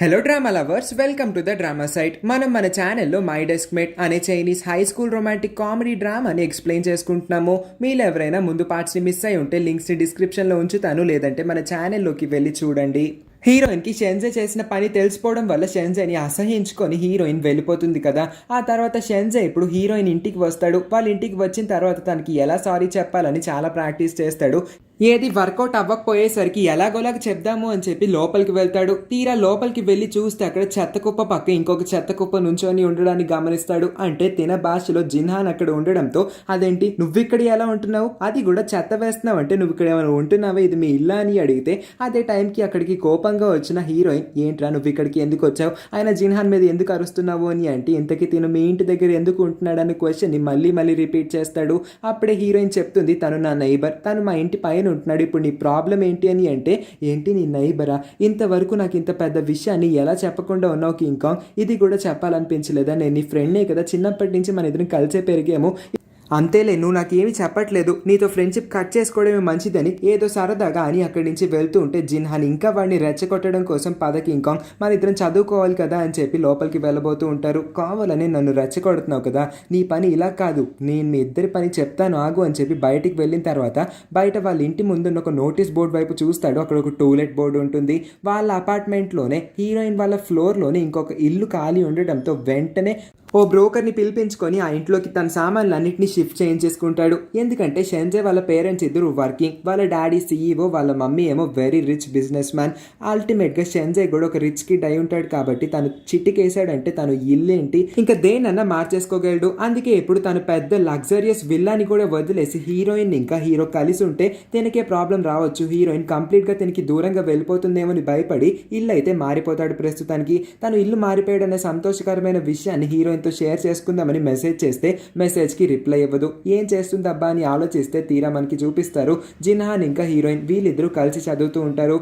Hello drama lovers, welcome to the drama site. మనం మన ఛానల్లో మై డెస్క్ మేట్ అనే Chinese high school romantic comedy డ్రామాని explain చేసుకుంటున్నాము. మీరు ఎవరైనా ముందు పార్ట్స్ని మిస్ అయి ఉంటే లింక్స్ని డిస్క్రిప్షన్లో ఉంచుతాను, లేదంటే మన ఛానల్లోకి వెళ్ళి చూడండి. హీరోయిన్కి షెన్జే చేసిన పని తెలిసిపోవడం వల్ల షెన్జేని అసహించుకొని హీరోయిన్ వెళ్ళిపోతుంది కదా. ఆ తర్వాత షెన్జే ఇప్పుడు హీరోయిన్ ఇంటికి వస్తాడు. వాళ్ళ ఇంటికి వచ్చిన తర్వాత తనకి ఎలా సారీ చెప్పాలని చాలా ప్రాక్టీస్ చేస్తాడు. ఏది వర్కౌట్ అవ్వకపోయేసరికి ఎలాగోలాగా చెప్దాము అని చెప్పి లోపలికి వెళ్తాడు. తీరా లోపలికి వెళ్ళి చూస్తే అక్కడ చెత్త కుప్ప పక్క ఇంకొక చెత్త కుప్ప నుంచొని ఉండడాన్ని గమనిస్తాడు. అంటే తిన భాషలో జిన్హాన్ అక్కడ ఉండడంతో, అదేంటి నువ్వు ఇక్కడ ఎలా ఉంటున్నావు, అది కూడా చెత్త వేస్తున్నావు అంటే నువ్వు ఇక్కడ ఏమైనా ఉంటున్నావా, ఇది మీ ఇల్లా అని అడిగితే, అదే టైంకి అక్కడికి కోపంగా వచ్చిన హీరోయిన్, ఏంట్రా నువ్వు ఇక్కడికి ఎందుకు వచ్చావు, ఆయన జిన్హాన్ మీద ఎందుకు అరుస్తున్నావు అని అంటే, ఇంతకీ తిను మీ ఇంటి దగ్గర ఎందుకు ఉంటున్నాడని క్వశ్చన్ని మళ్ళీ రిపీట్ చేస్తాడు. అప్పుడే హీరోయిన్ చెప్తుంది, తను నా నైబర్, తను మా ఇంటి పైన ఉంటున్నాడు, ఇప్పుడు నీ ప్రాబ్లం ఏంటి అని అంటే, ఏంటి నీ నైబరా, ఇంతవరకు నాకు ఇంత పెద్ద విషయాన్ని ఎలా చెప్పకుండా ఉన్నావు కింగ్ కాంగ్, ఇది కూడా చెప్పాలనిపించలేదా, నేను నీ ఫ్రెండ్నే కదా, చిన్నప్పటి నుంచి మన ఇద్దరం కలిసే పెరిగాము, అంతేలే నువ్వు నాకేమీ చెప్పట్లేదు, నీతో ఫ్రెండ్షిప్ కట్ చేసుకోవడమే మంచిదని ఏదో సరదాగా అని అక్కడి నుంచి వెళ్తూ ఉంటే జిన్హాన్ ఇంకా వాడిని రెచ్చగొట్టడం కోసం, పద కింగ్ కాంగ్ మన ఇద్దరం చదువుకోవాలి కదా అని చెప్పి లోపలికి వెళ్ళబోతూ ఉంటారు. కావాలని నన్ను రెచ్చగొడుతున్నావు కదా, నీ పని ఇలా కాదు, నేను మీ ఇద్దరి పని చెప్తాను ఆగు అని చెప్పి బయటికి వెళ్ళిన తర్వాత బయట వాళ్ళ ఇంటి ముందున్న ఒక నోటీస్ బోర్డు వైపు చూస్తాడు. అక్కడ ఒక టూలెట్ బోర్డు ఉంటుంది. వాళ్ళ అపార్ట్మెంట్లోనే హీరోయిన్ వాళ్ళ ఫ్లోర్లోనే ఇంకొక ఇల్లు ఖాళీ ఉండడంతో వెంటనే ఓ బ్రోకర్ని పిలిపించుకొని ఆ ఇంట్లోకి తన సామాన్లన్నింటినీ షిఫ్ట్ చేయించేసుకుంటాడు. ఎందుకంటే షెన్జే వాళ్ళ పేరెంట్స్ ఇద్దరు వర్కింగ్, వాళ్ళ డాడీ సీఈఓ, వాళ్ళ మమ్మీ ఏమో వెరీ రిచ్ బిజినెస్ మ్యాన్. అల్టిమేట్గా షెన్జే కూడా ఒక రిచ్ కిడ్ అయి ఉంటాడు కాబట్టి తను చిట్టికేసాడంటే తను ఇల్లేంటి ఇంకా దేనన్నా మార్చేసుకోగలడు. అందుకే ఇప్పుడు తను పెద్ద లగ్జరియస్ విల్లాని కూడా వదిలేసి హీరోయిన్ ఇంకా హీరో కలిసి ఉంటే తనకే ప్రాబ్లం రావచ్చు, హీరోయిన్ కంప్లీట్గా తనకి దూరంగా వెళ్ళిపోతుందేమని భయపడి ఇల్లు అయితే మారిపోతాడు. ప్రస్తుతానికి తను ఇల్లు మారిపోయాడనే సంతోషకరమైన విషయాన్ని హీరోయిన్ షేర్ చేసుకుందామని మెసేజ్ చేస్తే మెసేజ్కి రిప్లై ఇవ్వదు. ఏం చేస్తుందబ్బా అని ఆలోచిస్తే తీరా మనకి చూపిస్తారు జిన్హాన్ ఇంకా హీరోయిన్ వీళ్ళిద్దరూ కలిసి చదువుతూ ఉంటారు.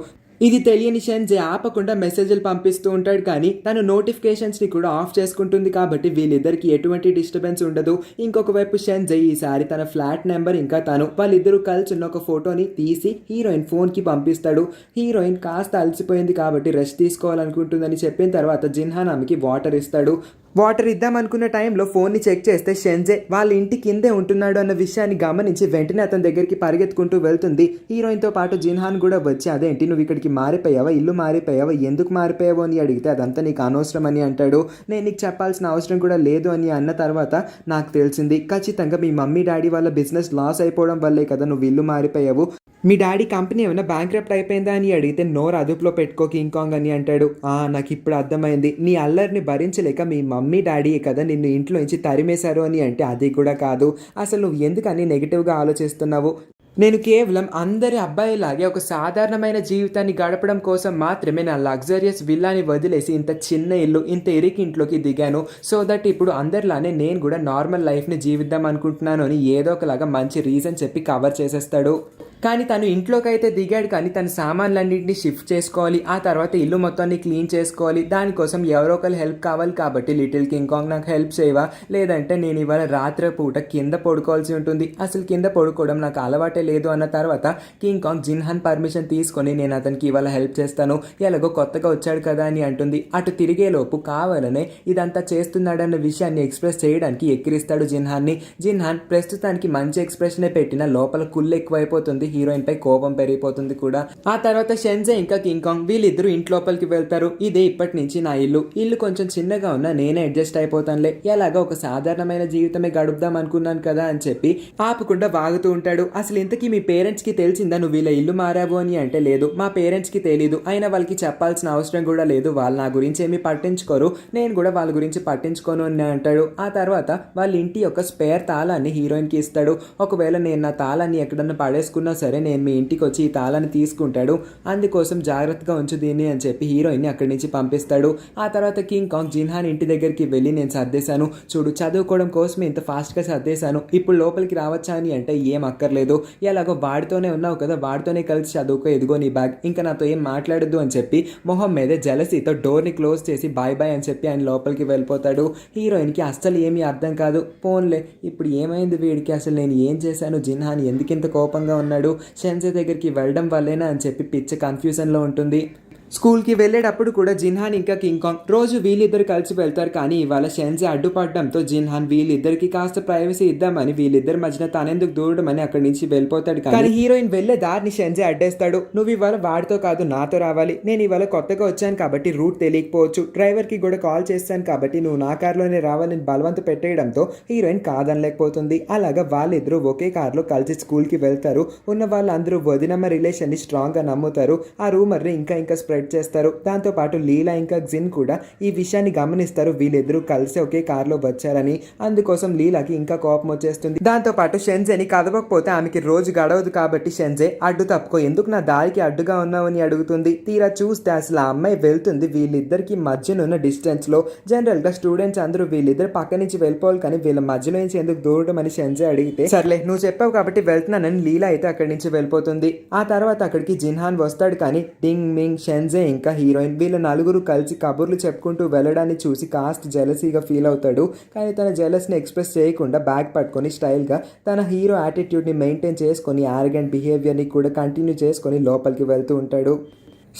ఇది తెలియని షెన్జే ఆపకుండా మెసేజ్లు పంపిస్తూ ఉంటాడు, కానీ తను నోటిఫికేషన్స్ని కూడా ఆఫ్ చేసుకుంటుంది కాబట్టి వీళ్ళిద్దరికి ఎటువంటి డిస్టర్బెన్స్ ఉండదు. ఇంకొక వైపు షెన్జే ఈసారి తన ఫ్లాట్ నెంబర్ ఇంకా వాళ్ళిద్దరూ కలిసి ఉన్న ఒక ఫోటోని తీసి హీరోయిన్ ఫోన్కి పంపిస్తాడు. హీరోయిన్ కాస్త అలసిపోయింది కాబట్టి రెస్ట్ తీసుకోవాలనుకుంటుందని చెప్పిన తర్వాత జిన్హాన్ ఆమెకి వాటర్ ఇస్తాడు. వాటర్ ఇద్దామనుకున్న టైంలో ఫోన్ని చెక్ చేస్తే షెన్జే వాళ్ళ ఇంటి కిందే ఉంటున్నాడు అన్న విషయాన్ని గమనించి వెంటనే అతని దగ్గరికి పరిగెత్తుకుంటూ వెళ్తుంది. హీరోయిన్తో పాటు జిన్హాన్ కూడా వచ్చి, అదేంటి నువ్వు ఇక్కడికి మారిపోయావా, ఇల్లు మారిపోయావా, ఎందుకు మారిపోయావో అని అడిగితే అదంతా నీకు అనవసరం అని అంటాడు. నేను నీకు చెప్పాల్సిన అవసరం కూడా లేదు అని అన్న తర్వాత నాకు తెలిసింది, ఖచ్చితంగా మీ మమ్మీ డాడీ వాళ్ళ బిజినెస్ లాస్ అయిపోవడం వల్లే కదా నువ్వు ఇల్లు మారిపోయావు, మీ డాడీ కంపెనీ ఏమైనా బ్యాంక్రప్ట్ అయిపోయిందా అని అడిగితే నోరు అదుపులో పెట్టుకో కింగ్ కాంగ్ అని అంటాడు. నాకు ఇప్పుడు అర్థమైంది, నీ అల్లరిని భరించలేక మీ మమ్మీ డాడీ కదా నిన్ను ఇంట్లో నుంచి తరిమేశారు అని అంటే, అది కూడా కాదు, అసలు నువ్వు ఎందుకని నెగిటివ్గా ఆలోచిస్తున్నావు, నేను కేవలం అందరి అబ్బాయిలాగే ఒక సాధారణమైన జీవితాన్ని గడపడం కోసం మాత్రమే నా లగ్జరియస్ విల్లాని వదిలేసి ఇంత చిన్న ఇల్లు, ఇంత ఇరికింట్లోకి దిగాను. సో దట్ ఇప్పుడు అందరిలానే నేను కూడా నార్మల్ లైఫ్ని జీవిద్దాం అనుకుంటున్నాను అని ఏదో ఒకలాగా మంచి రీజన్ చెప్పి కవర్ చేసేస్తాడు. కానీ తను ఇంట్లోకి అయితే దిగాడు, కానీ తన సామాన్లన్నింటినీ షిఫ్ట్ చేసుకోవాలి, ఆ తర్వాత ఇల్లు మొత్తాన్ని క్లీన్ చేసుకోవాలి. దానికోసం ఎవరో ఒకరు హెల్ప్ కావాలి కాబట్టి లిటిల్ కింగ్ కాంగ్ నాకు హెల్ప్ చేయవా, లేదంటే నేను ఇవాళ రాత్రి పూట కింద పడుకోవాల్సి ఉంటుంది, అసలు కింద పడుకోవడం నాకు అలవాటే లేదు అన్న తర్వాత కింగ్ కాంగ్ జిన్హాన్ పర్మిషన్ తీసుకొని నేను అతనికి ఇవాళ హెల్ప్ చేస్తాను, ఎలాగో కొత్తగా వచ్చాడు కదా అని అంటుంది. అటు తిరిగేలోపు కావాలనే ఇదంతా చేస్తున్నాడన్న విషయాన్ని ఎక్స్ప్రెస్ చేయడానికి ఎక్కిరిస్తాడు జిన్హాన్ని. జిన్హాన్ ప్రస్తుతానికి మంచి ఎక్స్ప్రెషనే పెట్టిన లోపల కుళ్ళు ఎక్కువైపోతుంది, హీరోయిన్ పై కోపం పెరిగిపోతుంది కూడా. ఆ తర్వాత షెన్జే ఇంకా కింగ్ కాంగ్ వీళ్ళిద్దరూ ఇంట్లోపలికి వెళ్తారు. ఇదే ఇప్పటి నుంచి నా ఇల్లు కొంచెం చిన్నగా ఉన్నా నేనే అడ్జస్ట్ అయిపోతానులే, ఎలాగా ఒక సాధారణమైన జీవితమే గడుపుదాం అనుకున్నాను కదా అని చెప్పి ఆపకుండా వాగుతూ ఉంటాడు. అసలు ఇంతకీ మీ పేరెంట్స్ కి తెలిసిందా నువ్వు వీళ్ళ ఇల్లు మారావు అని అంటే, లేదు మా పేరెంట్స్ కి తెలీదు, అయినా వాళ్ళకి చెప్పాల్సిన అవసరం కూడా లేదు, వాళ్ళు నా గురించి ఏమీ పట్టించుకోరు, నేను కూడా వాళ్ళ గురించి పట్టించుకోను అని అంటాడు. ఆ తర్వాత వాళ్ళ ఇంటి యొక్క స్పేర్ తాళాన్ని హీరోయిన్ కి ఇస్తాడు. ఒకవేళ నేను నా తాళాన్ని ఎక్కడన్నా పడేసుకున్నా సరే నేను మీ ఇంటికి వచ్చి ఈ తాళాన్ని తీసుకుంటాడు, అందుకోసం జాగ్రత్తగా ఉంచు దీన్ని అని చెప్పి హీరోయిన్ని అక్కడి నుంచి పంపిస్తాడు. ఆ తర్వాత కింగ్ కాంగ్ జిన్హాన్ ఇంటి దగ్గరికి వెళ్ళి, నేను సర్దేశాను చూడు, చదువుకోవడం కోసమే ఇంత ఫాస్ట్గా సర్దేశాను, ఇప్పుడు లోపలికి రావచ్చా అని అంటే, ఏం అక్కర్లేదు, ఎలాగో వాడితోనే ఉన్నావు కదా, వాడితోనే కలిసి చదువుకో, ఎదుగో నీ బ్యాగ్, ఇంకా నాతో ఏం మాట్లాడద్దు అని చెప్పి మొహం మీదే జలసీతో డోర్ని క్లోజ్ చేసి బాయ్ బాయ్ అని చెప్పి ఆయన లోపలికి వెళ్ళిపోతాడు. హీరోయిన్కి అస్సలు ఏమీ అర్థం కాదు, పోన్లే ఇప్పుడు ఏమైంది వీడికి, అసలు నేను ఏం చేశాను, జిన్హాన్ ఎందుకింత కోపంగా ఉన్నాడు, షెన్జే దగ్గరికి వెళ్ళడం వల్లేనా అని చెప్పి పిచ్చ కన్ఫ్యూజన్లో ఉంటుంది. స్కూల్కి వెళ్ళేటప్పుడు కూడా జిన్హాన్ ఇంకా కింగ్ కాంగ్ రోజు వీళ్ళిద్దరు కలిసి వెళ్తారు. కానీ ఇవాళ షెన్జే అడ్డుపడడంతో జిన్హాన్ వీళ్ళిద్దరికి కాస్త ప్రైవసీ ఇద్దామని వీళ్ళిద్దరి మధ్యన తనెందుకు దూరడమని అక్కడి నుంచి వెళ్ళిపోతాడు. కానీ హీరోయిన్ వెళ్లే దారిని షెన్జే అడ్డేస్తాడు. నువ్వు ఇవాళ వాడితో కాదు నాతో రావాలి, నేను ఇవాళ కొత్తగా వచ్చాను కాబట్టి రూట్ తెలియకపోవచ్చు, డ్రైవర్ కి కూడా కాల్ చేస్తాను కాబట్టి నువ్వు నా కార్లోనే రావాలని బలవంత పెట్టేయడంతో హీరోయిన్ కాదనలేకపోతుంది. అలాగా వాళ్ళిద్దరూ ఒకే కార్లో కలిసి స్కూల్కి వెళ్తారు. ఉన్న వాళ్ళందరూ వదినమ్మ రిలేషన్ ని స్ట్రాంగ్ గా నమ్ముతారు. ఆ రూమర్ ని ఇంకా స్ప్రెడ్ చేస్తారు. దాంతో పాటు లీలా ఇంకా జిన్ కూడా ఈ విషయాన్ని గమనిస్తారు. వీళ్ళిద్దరూ కలిసి ఒకే కారులో వచ్చారని. అందుకోసం లీలాకి ఇంకా కోపం వచ్చేస్తుంది. దాంతో పాటు షెన్జేని కదవకపోతే ఆమెకి రోజు గడవదు కాబట్టి షెన్జే అడ్డు తప్పుకో, ఎందుకు నా దారికి అడ్డుగా ఉన్నావని అడుగుతుంది. తీరా చూస్తే అసలు ఆ అమ్మాయి వెళ్తుంది వీళ్ళిద్దరికి మధ్యనున్న డిస్టెన్స్ లో. జనరల్ గా స్టూడెంట్స్ అందరూ వీళ్ళిద్దరు పక్క నుంచి వెళ్ళిపోవాలి కానీ వీళ్ళ మధ్యలో నుంచి ఎందుకు దూరడం అని షెన్జే అడిగితే సర్లే నువ్వు చెప్పావు కాబట్టి వెళ్తున్నానని లీలా అయితే అక్కడి నుంచి వెళ్ళిపోతుంది. ఆ తర్వాత అక్కడికి జిన్హాన్ వస్తాడు. కానీ డింగ్ మింగ్ షెన్జే ఇంకా హీరోయిన్ వీళ్ళ నలుగురు కలిసి కబుర్లు చెప్పుకుంటూ వెళ్ళడాన్ని చూసి కాస్త జెలసీగా ఫీల్ అవుతాడు. కానీ తన జెలస్ని ఎక్స్ప్రెస్ చేయకుండా బ్యాగ్ పట్టుకొని స్టైల్గా తన హీరో యాటిట్యూడ్ని మెయింటైన్ చేసుకొని ఆర్గెంట్ బిహేవియర్ని కూడా కంటిన్యూ చేసుకొని లోపలికి వెళ్తూ ఉంటాడు.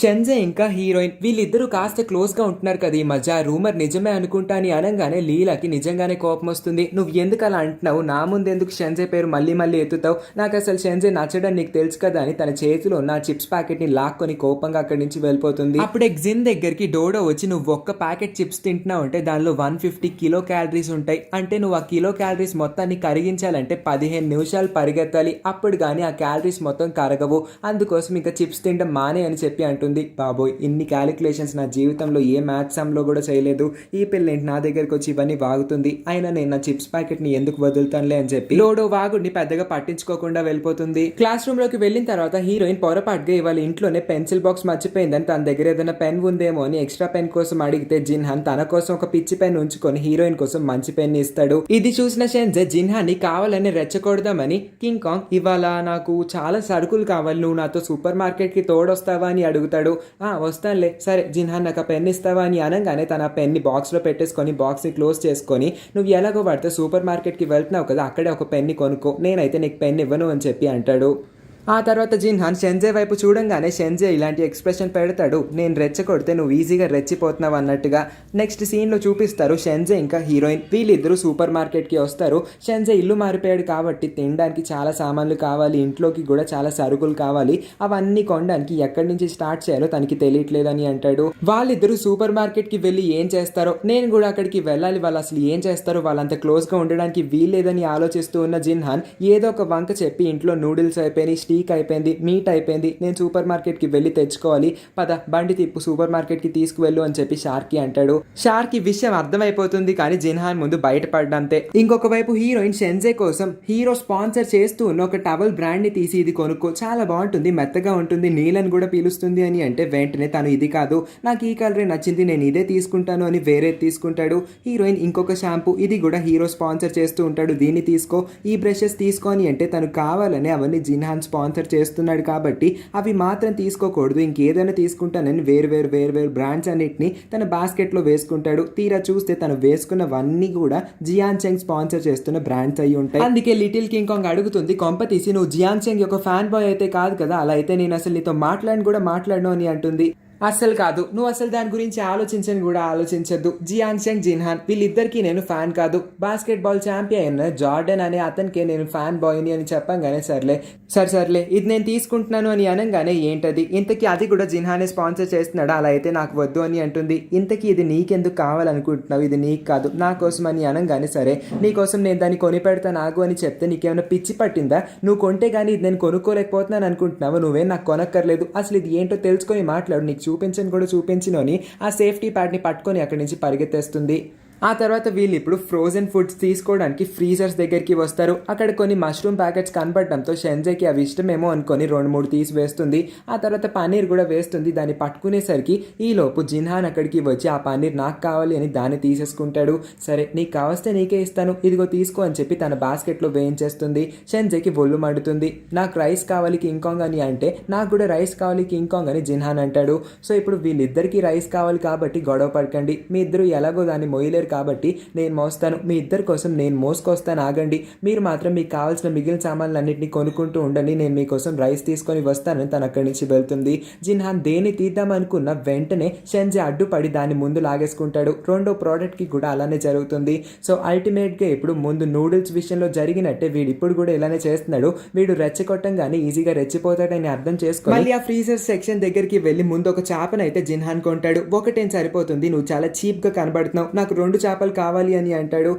షెన్జే ఇంకా హీరోయిన్ వీళ్ళిద్దరూ కాస్త క్లోజ్ గా ఉంటున్నారు కదా ఈ మధ్య. రూమర్ నిజమే అనుకుంటా అని అనగానే లీలాకి నిజంగానే కోపం వస్తుంది. నువ్వు ఎందుకు అలా అంటున్నావు, నా ముందు ఎందుకు షెన్జే పేరు మళ్ళీ ఎత్తుతావు, నాకు అసలు షెన్జే నచ్చడం నీకు తెలుసు కదా అని తన చేతిలో ఉన్న చిప్స్ ప్యాకెట్ ని లాక్కొని కోపంగా అక్కడి నుంచి వెళ్ళిపోతుంది. అప్పుడే జిన్ దగ్గరికి డోడో వచ్చి నువ్వు ఒక్క ప్యాకెట్ చిప్స్ తింటున్నావు అంటే దానిలో 150 కిలో క్యాలరీస్ ఉంటాయి, అంటే నువ్వు ఆ కిలో క్యాలరీస్ మొత్తాన్ని కరిగించాలంటే 15 నిమిషాలు పరిగెత్తాలి, అప్పుడు కానీ ఆ క్యాలరీస్ మొత్తం కరగవు, అందుకోసం ఇంకా చిప్స్ తినడం మానే అని చెప్పి అంటుంది. బాబోయ్ ఇన్ని క్యాలిక్యులేషన్స్ నా జీవితంలో ఏ మ్యాథ్స్ సమ్లో కూడా చేయలేదు, ఈ పిల్లేంటి నా దగ్గరకు వచ్చి ఇవన్నీ వాగుతుంది, అయినా నేను నా చిప్స్ ప్యాకెట్ ని ఎందుకు వదులుతానులే అని చెప్పి లోడో వాగుడిని పెద్దగా పట్టించుకోకుండా వెళ్ళిపోతుంది. క్లాస్ రూమ్ లోకి వెళ్ళిన తర్వాత హీరోయిన్ పొరపాటుగా ఇవాళ ఇంట్లోనే పెన్సిల్ బాక్స్ మర్చిపోయిందని తన దగ్గర ఏదైనా పెన్ ఉందేమో అని ఎక్స్ట్రా పెన్ కోసం అడిగితే జిన్హాన్ తన కోసం ఒక పిచ్చి పెన్ ఉంచుకొని హీరోయిన్ కోసం మంచి పెన్ ఇస్తాడు. ఇది చూసిన షెన్జే జిన్హాన్ ని కావాలని రెచ్చగొడదామని కింగ్ కాంగ్ ఇవాళ నాకు చాలా సరుకులు కావాలి, నువ్వు నాతో సూపర్ మార్కెట్ కి తోడొస్తావా అని అడుగుతాడు. వస్తానులే, సరే జిన్హాన్ నాకు పెన్ ఇస్తావా అని అనగానే తన పెన్ని బాక్స్ లో పెట్టేసుకొని బాక్స్ ని క్లోజ్ చేసుకొని నువ్వు ఎలాగో వాడితే సూపర్ మార్కెట్ కి వెళ్తున్నావు కదా అక్కడే ఒక పెన్ని కొనుక్కో, నేనైతే నీకు పెన్ ఇవ్వను అని చెప్పి అంటాడు. ఆ తర్వాత జిన్హాన్ షెన్జే వైపు చూడంగానే షెన్జే ఇలాంటి ఎక్స్ప్రెషన్ పెడతాడు, నేను రెచ్చగొడితే నువ్వు ఈజీగా రెచ్చిపోతున్నావు అన్నట్టుగా. నెక్స్ట్ సీన్లో చూపిస్తారు షెన్జే ఇంకా హీరోయిన్ వీళ్ళిద్దరూ సూపర్ మార్కెట్కి వస్తారు. షెన్జే ఇల్లు మారిపోయాడు కాబట్టి తినడానికి చాలా సామాన్లు కావాలి, ఇంట్లోకి కూడా చాలా సరుకులు కావాలి, అవన్నీ కొనడానికి ఎక్కడి నుంచి స్టార్ట్ చేయాలో తనకి తెలియట్లేదని అంటాడు. వాళ్ళిద్దరూ సూపర్ మార్కెట్కి వెళ్ళి ఏం చేస్తారో, నేను కూడా అక్కడికి వెళ్ళాలి, వాళ్ళు అసలు ఏం చేస్తారో, వాళ్ళంత క్లోజ్గా ఉండడానికి వీల్లేదని ఆలోచిస్తూ ఉన్న జిన్హాన్ ఏదో ఒక వంక చెప్పి ఇంట్లో నూడిల్స్ అయిపోయి స్టీక్ అయిపోయింది, మీట్ అయిపోయింది, నేను సూపర్ మార్కెట్కి వెళ్ళి తెచ్చుకోవాలి, పద బండి తిప్పు సూపర్ మార్కెట్కి తీసుకువెళ్ళు అని చెప్పి షార్కి అంటాడు. షార్కి విషయం అర్థమైపోతుంది కానీ జిన్హాన్ ముందు బయటపడ్డంతే. ఇంకొక వైపు హీరోయిన్ షెన్జే కోసం హీరో స్పాన్సర్ చేస్తూ ఉన్న ఒక టవల్ బ్రాండ్ ని తీసి ఇది కొనుక్కో, చాలా బాగుంటుంది, మెత్తగా ఉంటుంది, నీళ్ళని కూడా పీలుస్తుంది అని అంటే వెంటనే తను ఇది కాదు నాకు ఈ కలరే నచ్చింది నేను ఇదే తీసుకుంటాను అని వేరే తీసుకుంటాడు. హీరోయిన్ ఇంకొక షాంపూ, ఇది కూడా హీరో స్పాన్సర్ చేస్తూ ఉంటాడు, దీన్ని తీసుకో, ఈ బ్రషెస్ తీసుకొని అంటే తను కావాలని అవన్నీ జిన్హాన్ స్పాన్సర్ చేస్తున్నాడు కాబట్టి అవి మాత్రం తీసుకోకూడదు, ఇంకేదైనా తీసుకుంటానని వేరు బ్రాండ్స్ అన్నిటిని తన బాస్కెట్ లో వేసుకుంటాడు. తీరా చూస్తే తను వేసుకున్నవన్నీ కూడా జియాన్ చెంగ్ స్పాన్సర్ చేస్తున్న బ్రాండ్స్ అయి ఉంటాయి. అందుకే లిటిల్ కింగ్ కాంగ్ అడుగుతుంది, కొంప తీసి నువ్వు జియాన్ చెంగ్ యొక్క ఫ్యాన్ బాయ్ అయితే కాదు కదా, అలా అయితే నేను అసలు నీతో మాట్లాడను అని అంటుంది. అస్సలు కాదు, నువ్వు అసలు దాని గురించి ఆలోచించని కూడా ఆలోచించద్దు, జియాన్ చెంగ్ జిన్హాన్ వీళ్ళిద్దరికి నేను ఫ్యాన్ కాదు, బాస్కెట్ బాల్ ఛాంపియన్ జార్డన్ అనే అతనికే నేను ఫ్యాన్ బాయ్ని అని చెప్పంగానే సర్లే ఇది నేను తీసుకుంటున్నాను అని అనగానే ఏంటది, ఇంతకీ అది కూడా జిన్హానే స్పాన్సర్ చేస్తున్నాడా, అలా అయితే నాకు వద్దు అని అంటుంది. ఇంతకీ ఇది నీకెందుకు కావాలనుకుంటున్నావు, ఇది నీకు కాదు నా కోసం అని అనగానే సరే నీకోసం నేను దాన్ని కొనిపెడతాను ఆగు అని చెప్తే నీకేమైనా పిచ్చి పట్టిందా, నువ్వు కొంటే కానీ ఇది నేను కొనుక్కోలేకపోతున్నాను అనుకుంటున్నావు, నువ్వే నాకు కొనక్కర్లేదు, అసలు ఇది ఏంటో తెలుసుకొని మాట్లాడు, నీకు చూపించను అని ఆ సేఫ్టీ ప్యాడ్ని పట్టుకొని అక్కడి నుంచి పరిగెత్తేస్తుంది. ఆ తర్వాత వీళ్ళు ఇప్పుడు ఫ్రోజన్ ఫుడ్స్ తీసుకోవడానికి ఫ్రీజర్స్ దగ్గరికి వస్తారు. అక్కడ కొన్ని మష్రూమ్ ప్యాకెట్స్ కనపడడంతో షెన్జేకి అవి ఇష్టమేమో అనుకొని 2-3 తీసి వేస్తుంది. ఆ తర్వాత పన్నీర్ కూడా వేస్తుంది. దాన్ని పట్టుకునేసరికి ఈలోపు జిన్హాన్ అక్కడికి వచ్చి ఆ పన్నీర్ నాకు కావాలి అని దాన్ని తీసేసుకుంటాడు. సరే నీకు కావస్తే నీకే ఇస్తాను, ఇదిగో తీసుకో అని చెప్పి తన బాస్కెట్లో వేయించేస్తుంది. షెన్జేకి ఒళ్ళు మండుతుంది. నాకు రైస్ కావాలి కింగ్ కాంగ్ అని అంటే నాకు కూడా రైస్ కావాలి కింగ్ కాంగ్ అని జిన్హాన్ అంటాడు. సో ఇప్పుడు వీళ్ళిద్దరికి రైస్ కావాలి కాబట్టి గొడవ పడకండి, మీ ఇద్దరు ఎలాగో దాన్ని మొయ్యలేరు కాబట్టి నేను మోస్తాను, మీ ఇద్దరి కోసం నేను మోసుకొస్తాను, ఆగండి, మీరు మాత్రం మీకు కావాల్సిన మిగిలిన సామాన్లన్నింటినీ కొనుక్కుంటూ ఉండండి, నేను మీకోసం రైస్ తీసుకొని వస్తానని తను అక్కడి నుంచి వెళ్తుంది. జిన్హాన్ దేన్ని తీద్దామనుకున్న వెంటనే షెన్జే అడ్డుపడి దాన్ని ముందు లాగేసుకుంటాడు. రెండో ప్రోడక్ట్కి కూడా అలానే జరుగుతుంది. సో అల్టిమేట్గా ఇప్పుడు ముందు నూడిల్స్ విషయంలో జరిగినట్టే వీడు ఇప్పుడు కూడా ఇలానే చేస్తున్నాడు. వీడు రెచ్చగొట్టంగానే ఈజీగా రెచ్చిపోతాడని అర్థం చేసుకొని మళ్ళీ ఆ ఫ్రీజర్ సెక్షన్ దగ్గరికి వెళ్ళి ముందు ఒక చేపనైతే జిన్హాన్ కొంటాడు. ఒకటేం సరిపోతుంది, నువ్వు చాలా చీప్గా కనబడుతున్నావు, నాకు 2 చేపలు కావాలి అని అంటాడు.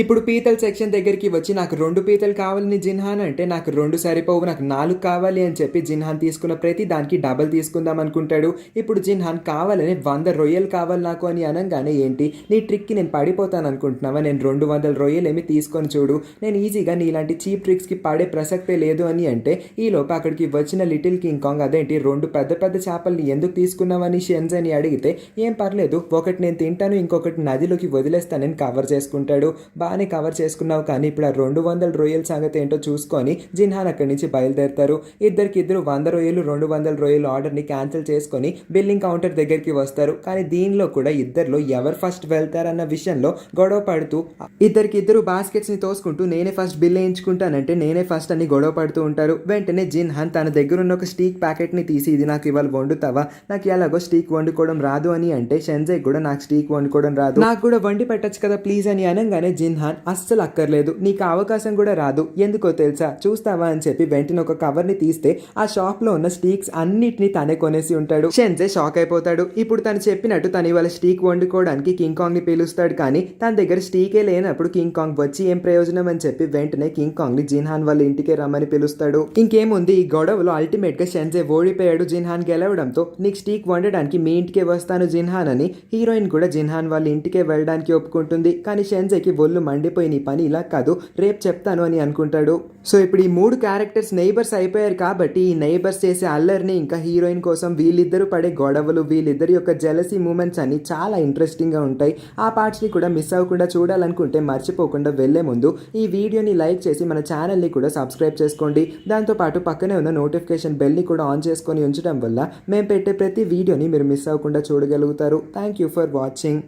ఇప్పుడు పీతల సెక్షన్ దగ్గరికి వచ్చి నాకు 2 పీతలు కావాలని జిన్హాన్ అంటే నాకు 2 సరిపోవు, నాకు 4 కావాలి అని చెప్పి జిన్హాన్ తీసుకున్న ప్రతి దానికి డబల్ తీసుకుందాం అనుకుంటాడు. ఇప్పుడు జిన్హాన్ కావాలని 100 రొయ్యలు కావాలి నాకు అని అనగానే, ఏంటి నీ ట్రిక్కి నేను పడిపోతాను అనుకుంటున్నావా, నేను 200 రొయ్యలు ఏమి తీసుకొని చూడు, నేను ఈజీగా నీ ఇలాంటి చీప్ ట్రిక్స్కి పడే ప్రసక్తే లేదు అని అంటే, ఈలోపు అక్కడికి వచ్చిన లిటిల్ కింగ్ కాంగ్ అదేంటి 2 పెద్ద పెద్ద చేపల్ని ఎందుకు తీసుకున్నావని షెన్జే అడిగితే, ఏం పర్లేదు, ఒకటి నేను తింటాను, ఇంకొకటి నదిలోకి వదిలేస్తానని కవర్ చేసుకుంటాడు. బాగానే కవర్ చేసుకున్నావు, కానీ ఇప్పుడు ఆ 200 రొయ్యల సంగతి ఏంటో చూసుకొని జిన్హాన్ అక్కడి నుంచి బయలుదేరుతారు. ఇద్దరు 100 రొయ్యలు 200 రొయ్యలు ఆర్డర్ని క్యాన్సిల్ చేసుకొని బిల్లింగ్ కౌంటర్ దగ్గరికి వస్తారు. కానీ దీనిలో కూడా ఇద్దరిలో ఎవరు ఫస్ట్ వెళ్తారన్న విషయంలో గొడవ పడుతూ ఇద్దరు బాస్కెట్స్ని తోసుకుంటూ నేనే ఫస్ట్ బిల్ వేయించుకుంటానంటే నేనే ఫస్ట్ అని గొడవ పడుతూ ఉంటారు. వెంటనే జిన్హాన్ తన దగ్గర ఉన్న ఒక స్టీక్ ప్యాకెట్ని తీసి, ఇది నాకు ఇవాళ వండుతావా, నాకు ఎలాగో స్టీక్ వండుకోవడం రాదు అని అంటే, షెన్జే కూడా నాకు స్టీక్ వండుకోవడం రాదు, నాకు కూడా వండి పెట్టచ్చు కదా ప్లీజ్ అని అనగానే జిన్హాన్ అస్సలు అక్కర్లేదు, నీకు అవకాశం కూడా రాదు, ఎందుకో తెలుసా, చూస్తావా అని చెప్పి వెంటనే ఒక కవర్ని తీస్తే ఆ షాప్లో ఉన్న స్టీక్స్ అన్నిటిని తనే కొనేసి ఉంటాడు. షెన్జే షాక్ అయిపోతాడు. ఇప్పుడు తను చెప్పినట్టు తను ఇవాళ స్టీక్ వండుకోవడానికి కింగ్ కాంగ్ని పిలుస్తాడు. కానీ తన దగ్గర స్టీకే లేనప్పుడు కింగ్ కాంగ్ వచ్చి ఏం ప్రయోజనం అని చెప్పి వెంటనే కింగ్ కాంగ్ని జిన్హాన్ వాళ్ళ ఇంటికే రమ్మని పిలుస్తాడు. ఇంకేముంది, ఈ గొడవలో అల్టిమేట్గా షెన్జే ఓడిపోయాడు. జిన్హాన్ గెలవడంతో నీకు స్టీక్ వండడానికి మీ ఇంటికే వస్తాను జిన్హాన్ అని హీరోయిన్ కూడా జిన్హాన్ వాళ్ళ ఇంటికే వెళ్ళడానికి ఒప్పుకుంటుంది. కానీ షెన్జేకి ఒళ్ళు మండిపోయి, నీ పని ఇలా కాదు, రేపు చెప్తాను అని అనుకుంటాడు. సో ఇప్పుడు ఈ 3 క్యారెక్టర్స్ నైబర్స్ అయిపోయారు కాబట్టి ఈ నైబర్స్ చేసే అల్లరిని, ఇంకా హీరోయిన్ కోసం వీళ్ళిద్దరూ పడే గొడవలు, వీళ్ళిద్దరి యొక్క జెలసీ మూమెంట్స్ అన్ని చాలా ఇంట్రెస్టింగ్గా ఉంటాయి. ఆ పార్ట్స్ని కూడా మిస్ అవ్వకుండా చూడాలనుకుంటే మర్చిపోకుండా వెళ్లే ముందు ఈ వీడియోని లైక్ చేసి మన ఛానల్ని కూడా సబ్స్క్రైబ్ చేసుకోండి. దాంతోపాటు పక్కనే ఉన్న నోటిఫికేషన్ బెల్ని కూడా ఆన్ చేసుకొని ఉంచడం వల్ల మేము పెట్టే ప్రతి వీడియోని మీరు మిస్ అవ్వకుండా చూడగలుగుతారు. Thank you for watching.